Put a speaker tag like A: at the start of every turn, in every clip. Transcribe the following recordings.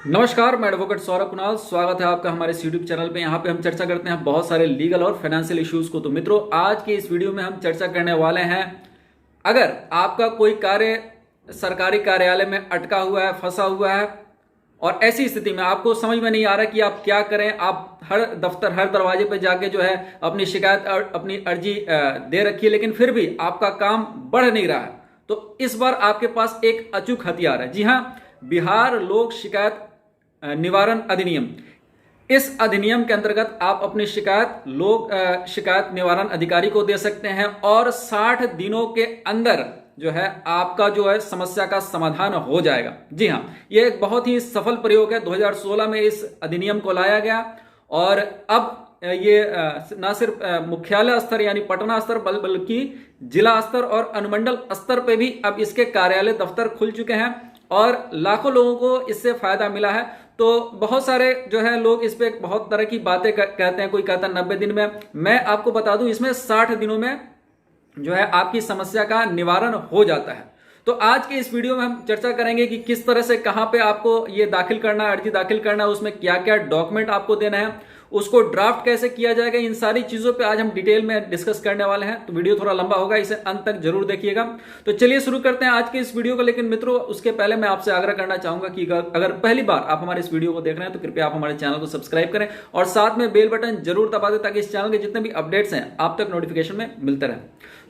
A: नमस्कार, मैं एडवोकेट सौरभ कुणाल। स्वागत है आपका हमारे इस यूट्यूब चैनल पे। यहाँ पे हम चर्चा करते हैं बहुत सारे लीगल और फाइनेंशियल इश्यूज को। तो मित्रों, आज के इस वीडियो में हम चर्चा करने वाले हैं, अगर आपका कोई कार्य सरकारी कार्यालय में अटका हुआ है, फंसा हुआ है और ऐसी स्थिति में आपको समझ में नहीं आ रहा कि आप क्या करें, आप हर दफ्तर हर दरवाजे पे जाके जो है अपनी शिकायत और अपनी अर्जी दे रखी है, लेकिन फिर भी आपका काम बढ़ नहीं रहा है, तो इस बार आपके पास एक अचूक हथियार है। जी हाँ, बिहार लोक शिकायत निवारण अधिनियम। इस अधिनियम के अंतर्गत आप अपनी शिकायत लोक शिकायत निवारण अधिकारी को दे सकते हैं और 60 दिनों के अंदर जो है आपका जो है समस्या का समाधान हो जाएगा। जी हाँ, ये एक बहुत ही सफल प्रयोग है। 2016 में इस अधिनियम को लाया गया और अब ये ना सिर्फ मुख्यालय स्तर यानी पटना स्तर बल्कि जिला स्तर और अनुमंडल स्तर पे भी अब इसके कार्यालय दफ्तर खुल चुके हैं और लाखों लोगों को इससे फायदा मिला है। तो बहुत सारे जो है लोग इस पे बहुत तरह की बातें कहते हैं। कोई कहता है 90 दिन में, मैं आपको बता दूं इसमें 60 दिनों में जो है आपकी समस्या का निवारण हो जाता है। तो आज के इस वीडियो में हम चर्चा करेंगे कि किस तरह से कहां पे आपको ये दाखिल करना, अर्जी दाखिल करना, उसमें क्या क्या डॉक्यूमेंट आपको देना है, उसको ड्राफ्ट कैसे किया जाएगा। इन सारी चीजों पे आज हम डिटेल में डिस्कस करने वाले हैं। तो वीडियो थोड़ा लंबा होगा, इसे अंत तक जरूर देखिएगा। तो चलिए शुरू करते हैं आज के इस वीडियो को। लेकिन मित्रों, उसके पहले मैं आपसे आग्रह करना चाहूंगा कि अगर पहली बार आप हमारे इस वीडियो को देख रहे हैं तो कृपया आप हमारे चैनल को सब्सक्राइब करें और साथ में बेल बटन जरूर दबा दें ताकि इस चैनल के जितने भी अपडेट्स हैं आप तक नोटिफिकेशन में मिलते रहें।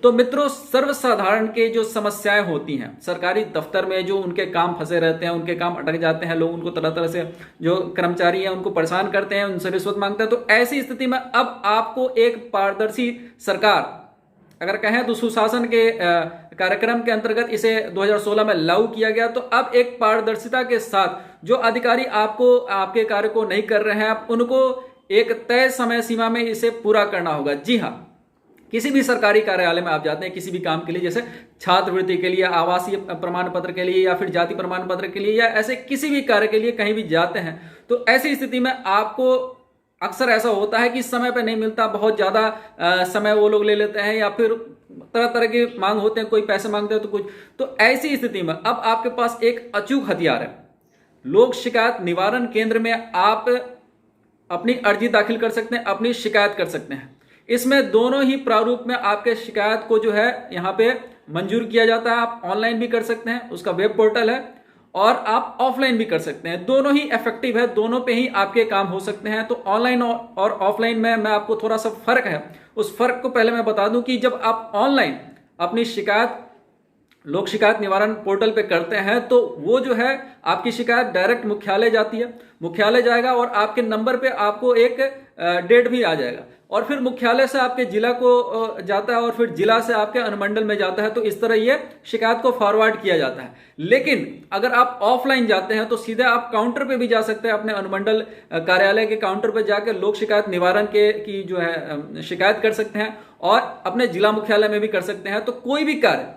A: तो मित्रों, सर्वसाधारण के जो समस्याएं होती हैं सरकारी दफ्तर में, जो उनके काम फंसे रहते हैं, उनके काम अटक जाते हैं, लोग उनको तरह तरह से जो कर्मचारी हैं उनको परेशान करते हैं, उनसे रिश्वत मांगते हैं, तो ऐसी स्थिति में अब आपको एक पारदर्शी सरकार, अगर कहें तो सुशासन के कार्यक्रम के अंतर्गत इसे 2016 में लागू किया गया। तो अब एक पारदर्शिता के साथ जो अधिकारी आपको आपके कार्य को नहीं कर रहे हैं, उनको एक तय समय सीमा में इसे पूरा करना होगा। जी हाँ, किसी भी सरकारी कार्यालय में आप जाते हैं किसी भी काम के लिए, जैसे छात्रवृत्ति के लिए, आवासीय प्रमाण पत्र के लिए या फिर जाति प्रमाण पत्र के लिए या ऐसे किसी भी कार्य के लिए कहीं भी जाते हैं, तो ऐसी स्थिति में आपको अक्सर ऐसा होता है कि समय पे नहीं मिलता, बहुत ज्यादा समय वो लोग ले लेते हैं या फिर तरह तरह के मांग होते हैं, कोई पैसे मांगते हैं तो कुछ। तो ऐसी स्थिति में अब आपके पास एक अचूक हथियार है। लोक शिकायत निवारण केंद्र में आप अपनी अर्जी दाखिल कर सकते हैं, अपनी शिकायत कर सकते हैं। इसमें दोनों ही प्रारूप में आपके शिकायत को जो है यहाँ पे मंजूर किया जाता है। आप ऑनलाइन भी कर सकते हैं, उसका वेब पोर्टल है, और आप ऑफलाइन भी कर सकते हैं। दोनों ही इफेक्टिव है, दोनों पे ही आपके काम हो सकते हैं। तो ऑनलाइन और ऑफलाइन में मैं आपको थोड़ा सा फर्क है, उस फर्क को पहले मैं बता दूं कि जब आप ऑनलाइन अपनी शिकायत लोक शिकायत निवारण पोर्टल पे करते हैं तो वो जो है आपकी शिकायत डायरेक्ट मुख्यालय जाती है, मुख्यालय जाएगा और आपके नंबर पे आपको एक डेट भी आ जाएगा और फिर मुख्यालय से आपके जिला को जाता है और फिर जिला से आपके अनुमंडल में जाता है। तो इस तरह ये शिकायत को फॉरवर्ड किया जाता है। लेकिन अगर आप ऑफलाइन जाते हैं तो सीधे आप काउंटर पे भी जा सकते हैं, अपने अनुमंडल कार्यालय के काउंटर पे जाकर लोक शिकायत निवारण के की जो है शिकायत कर सकते हैं और अपने जिला मुख्यालय में भी कर सकते हैं। तो कोई भी कार्य,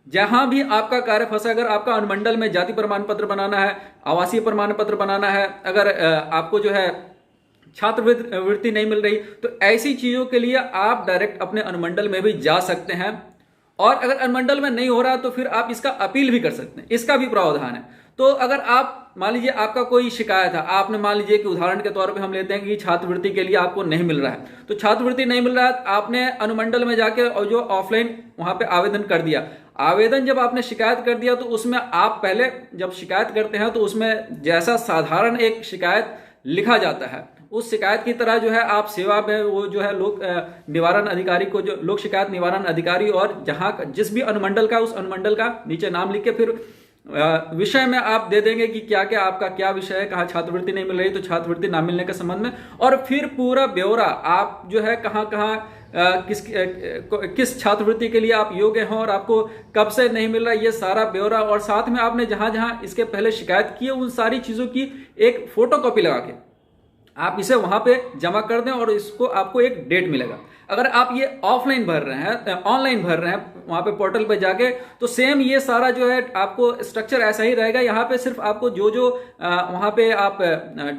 A: जहां भी आपका कार्य फंसा, अगर आपका अनुमंडल में जाति प्रमाण पत्र बनाना है, आवासीय प्रमाण पत्र बनाना है, अगर आपको जो है छात्रवृत्ति नहीं मिल रही, तो ऐसी चीजों के लिए आप डायरेक्ट अपने अनुमंडल में भी जा सकते हैं। और अगर अनुमंडल में नहीं हो रहा तो फिर आप इसका अपील भी कर सकते हैं, इसका भी प्रावधान है। तो अगर आप मान लीजिए आपका कोई शिकायत है, आपने मान लीजिए कि उदाहरण के तौर पे हम लेते हैं कि छात्रवृत्ति के लिए आपको नहीं मिल रहा है, तो छात्रवृत्ति नहीं मिल रहा है, आपने अनुमंडल में जाके और जो ऑफलाइन वहां पे आवेदन कर दिया। आवेदन जब आपने शिकायत कर दिया तो उसमें आप पहले जब शिकायत करते हैं तो उसमें जैसा साधारण एक शिकायत लिखा जाता है उस शिकायत की तरह जो है आप सेवा में वो जो है लोक निवारण अधिकारी को, जो लोक शिकायत निवारण अधिकारी, और जहां जिस भी अनुमंडल का, उस अनुमंडल का नीचे नाम लिख के फिर विषय में आप दे देंगे कि क्या क्या आपका क्या विषय है, कहाँ छात्रवृत्ति नहीं मिल रही तो छात्रवृत्ति ना मिलने के संबंध में, और फिर पूरा ब्यौरा आप जो है कहाँ कहाँ किस छात्रवृत्ति के लिए आप योग्य हैं और आपको कब से नहीं मिल रहा, ये सारा ब्यौरा, और साथ में आपने जहां जहां इसके पहले शिकायत की है उन सारी चीजों की एक फोटोकॉपी लगा के आप इसे वहां पे जमा कर दें और इसको आपको एक डेट मिलेगा। अगर आप ये ऑफलाइन भर रहे हैं, ऑनलाइन भर रहे हैं वहां पे पोर्टल पे जाके, तो सेम ये सारा जो है आपको स्ट्रक्चर ऐसा ही रहेगा। यहाँ पे सिर्फ आपको जो जो वहां पे आप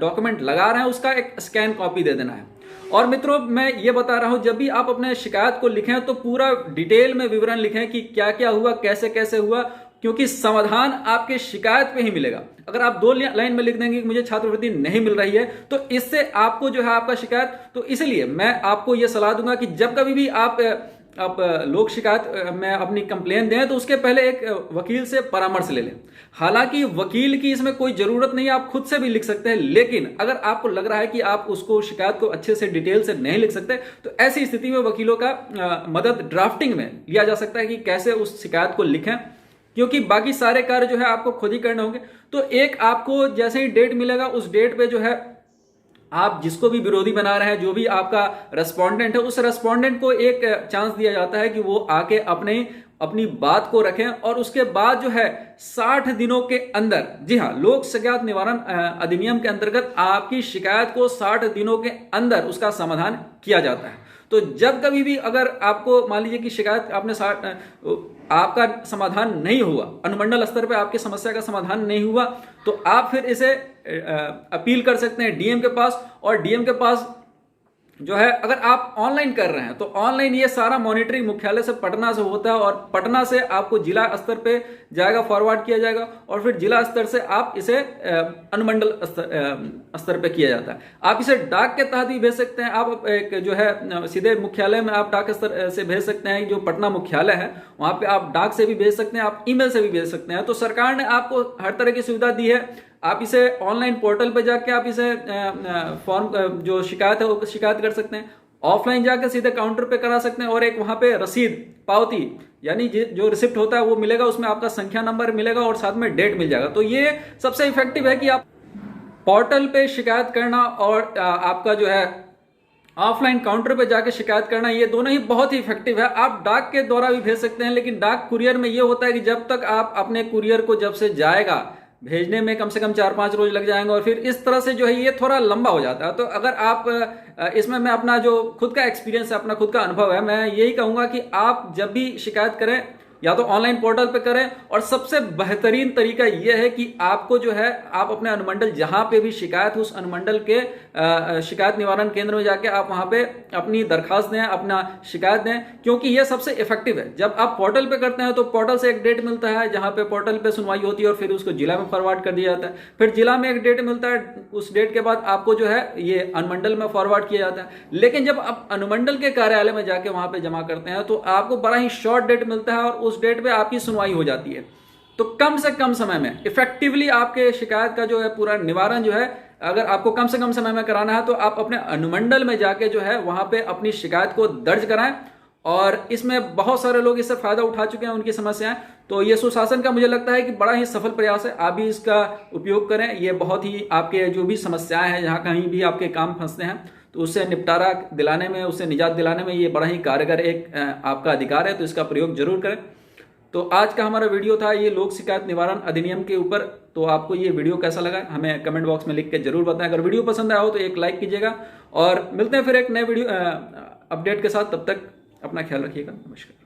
A: डॉक्यूमेंट लगा रहे हैं उसका एक स्कैन कॉपी दे देना है। और मित्रों, मैं ये बता रहा हूं, जब भी आप अपने शिकायत को लिखें तो पूरा डिटेल में विवरण लिखें कि क्या क्या हुआ, कैसे कैसे हुआ, क्योंकि समाधान आपके शिकायत पे ही मिलेगा। अगर आप 2 लाइन में लिख देंगे कि मुझे छात्रवृत्ति नहीं मिल रही है, तो इससे आपको जो है आपका शिकायत, तो इसलिए मैं आपको यह सलाह दूंगा कि जब कभी भी आप लोक शिकायत में अपनी कंप्लेन दें तो उसके पहले एक वकील से परामर्श ले लें। हालांकि वकील की इसमें कोई जरूरत नहीं है, आप खुद से भी लिख सकते हैं, लेकिन अगर आपको लग रहा है कि आप उसको शिकायत को अच्छे से डिटेल से नहीं लिख सकते, तो ऐसी स्थिति में वकीलों का मदद ड्राफ्टिंग में लिया जा सकता है कि कैसे उस शिकायत को लिखें, क्योंकि बाकी सारे कार्य जो है आपको खुद ही करने होंगे। तो एक आपको जैसे ही डेट मिलेगा उस डेट पे जो है आप जिसको भी विरोधी बना रहे हैं, जो भी आपका रेस्पोंडेंट है, उस रेस्पोंडेंट को एक चांस दिया जाता है कि वो आके अपनी बात को रखें, और उसके बाद जो है 60 दिनों के अंदर, जी हाँ, लोक शिकायत निवारण अधिनियम के अंतर्गत आपकी शिकायत को 60 दिनों के अंदर उसका समाधान किया जाता है। तो जब कभी भी अगर आपको मान लीजिए कि शिकायत आपका समाधान नहीं हुआ, अनुमंडल स्तर पे आपकी समस्या का समाधान नहीं हुआ, तो आप फिर इसे अपील कर सकते हैं डीएम के पास। और डीएम के पास जो है, अगर आप ऑनलाइन कर रहे हैं तो ऑनलाइन ये सारा मॉनिटरिंग मुख्यालय से पटना से होता है, और पटना से आपको जिला स्तर पे जाएगा, फॉरवर्ड किया जाएगा, और फिर जिला स्तर से आप इसे अनुमंडल स्तर पे किया जाता है। आप इसे डाक के तहत भी भेज सकते हैं, आप एक जो है सीधे मुख्यालय में आप डाक स्तर से भेज सकते हैं, जो पटना मुख्यालय है वहां पे आप डाक से भी भेज सकते हैं, आप ईमेल से भी भेज सकते हैं। तो सरकार ने आपको हर तरह की सुविधा दी है। आप इसे ऑनलाइन पोर्टल पे जाके आप इसे फॉर्म जो शिकायत है वो शिकायत कर सकते हैं, ऑफलाइन जाकर सीधे काउंटर पे करा सकते हैं, और एक वहां पे रसीद पावती यानी जो रिसिप्ट होता है वो मिलेगा, उसमें आपका संख्या नंबर मिलेगा और साथ में डेट मिल जाएगा। तो ये सबसे इफेक्टिव है कि आप पोर्टल पे शिकायत करना और आपका जो है ऑफलाइन काउंटर पे जाके शिकायत करना, ये दोनों ही बहुत ही इफेक्टिव है। आप डाक के द्वारा भी भेज सकते हैं, लेकिन डाक कुरियर में ये होता है कि जब तक आप अपने कुरियर को जब से जाएगा भेजने में कम से कम 4-5 रोज लग जाएंगे, और फिर इस तरह से जो है ये थोड़ा लंबा हो जाता है। तो अगर आप इसमें, मैं अपना जो खुद का एक्सपीरियंस है, अपना खुद का अनुभव है, मैं यही कहूंगा कि आप जब भी शिकायत करें या तो ऑनलाइन पोर्टल पे करें, और सबसे बेहतरीन तरीका यह है कि आपको जो है आप अपने अनुमंडल जहां पे भी शिकायत, उस अनुमंडल के शिकायत निवारण केंद्र में जाके आप वहां पे अपनी दरखास्त दें, अपना शिकायत दें, क्योंकि यह सबसे इफेक्टिव है। जब आप पोर्टल पे करते हैं तो पोर्टल से एक डेट मिलता है जहां पे पोर्टल पे सुनवाई होती है, और फिर उसको जिला में फॉरवर्ड कर दिया जाता है, फिर जिला में एक डेट मिलता है, उस डेट के बाद आपको जो है ये अनुमंडल में फॉरवर्ड किया जाता है। लेकिन जब आप अनुमंडल के कार्यालय में जाके वहां पे जमा करते हैं तो आपको बड़ा ही शॉर्ट डेट मिलता है, और उस डेट पे आपकी सुनवाई हो जाती है। तो कम से कम समय में इफेक्टिवली आपके शिकायत का जो है पूरा निवारण जो है, अगर आपको कम से कम समय में कराना है तो आप अपने अनुमंडल में जाके जो है वहां पे अपनी शिकायत को दर्ज कराएं। और इसमें बहुत सारे लोग इससे फायदा उठा चुके हैं, उनकी समस्याएं। तो ये सुशासन का मुझे लगता है कि बड़ा ही सफल प्रयास है, आप भी इसका उपयोग करें। ये बहुत ही आपके जो भी समस्याएं हैं, जहां कहीं भी आपके काम फंसते हैं, तो उससे निपटारा दिलाने में, उससे निजात दिलाने में ये बड़ा ही कारगर एक आपका अधिकार है, तो इसका प्रयोग जरूर करें। तो आज का हमारा वीडियो था ये लोक शिकायत निवारण अधिनियम के ऊपर। तो आपको ये वीडियो कैसा लगा हमें कमेंट बॉक्स में लिख के जरूर बताएं। अगर वीडियो पसंद आया हो तो एक लाइक कीजिएगा, और मिलते हैं फिर एक नए वीडियो अपडेट के साथ। तब तक अपना ख्याल रखिएगा। नमस्कार।